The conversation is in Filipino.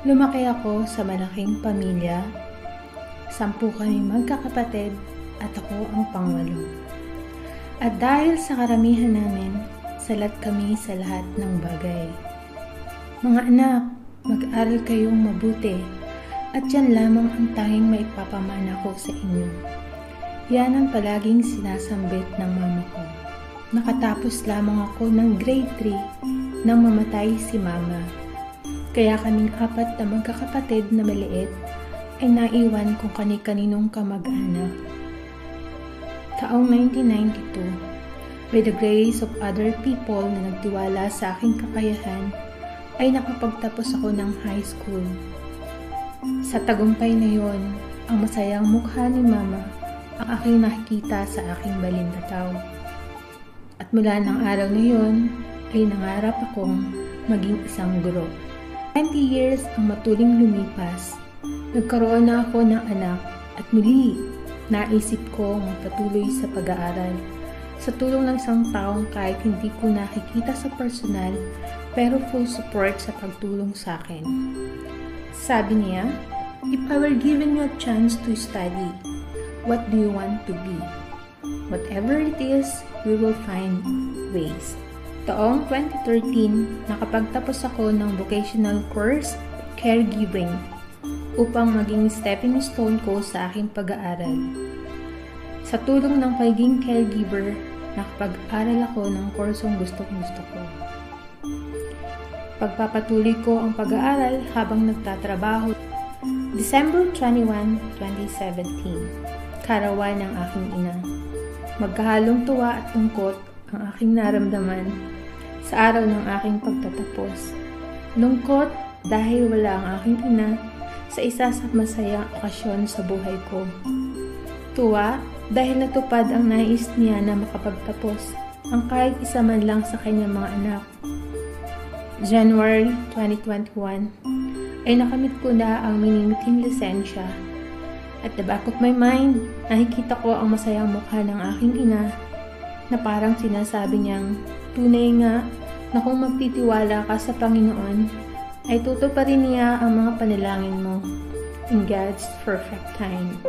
Lumaki ako sa malaking pamilya. 10 kami magkakapatid at ako ang pangwalo. At dahil sa karamihan namin, salat kami sa lahat ng bagay. Mga anak, mag-aral kayong mabuti at yan lamang ang tanging maipapamana ko sa inyo. Yan ang palaging sinasambit ng mama ko. Nakatapos lamang ako ng grade 3 nang mamatay si mama. Kaya kaming 4 na magkakapatid na maliit ay naiwan kung kani-kaninong kamag-anak. Taong 1992, by the grace of other people na nagtiwala sa aking kakayahan, ay nakapagtapos ako ng high school. Sa tagumpay na yon, ang masayang mukha ni mama ang aking nakikita sa aking balindataw. At mula ng araw na yon, ay nangarap akong maging isang guro. 20 years ang matuling lumipas. Nagkaroon na ako ng anak at muli, naisip ko magpatuloy sa pag-aaral. Sa tulong ng isang taong kahit hindi ko nakikita sa personal, pero full support sa pagtulong sa akin. Sabi niya, "If I were given you a chance to study, what do you want to be? Whatever it is, we will find ways." Taong 2013, nakapagtapos ako ng vocational course, caregiving, upang maging stepping stone ko sa aking pag-aaral. Sa tulong ng pagiging caregiver, nakapag-aral ako ng kursong gusto ko. Pagpapatuloy ko ang pag-aaral habang nagtatrabaho. December 21, 2017, karawan ng aking ina. Magkahalong tuwa at lungkot ang aking naramdaman sa araw ng aking pagtatapos. Lungkot dahil wala ang aking ina sa isa sa masayang okasyon sa buhay ko. Tuwa dahil natupad ang nais niya na makapagtapos ang kahit isa man lang sa kanyang mga anak. January 2021 ay nakamit ko na ang minimiting lisensya. At the back of my mind, nakikita ko ang masayang mukha ng aking ina na parang sinasabi niyang, tunay nga na kung magtitiwala ka sa Panginoon, ay tutuparin niya ang mga panalangin mo in God's perfect time.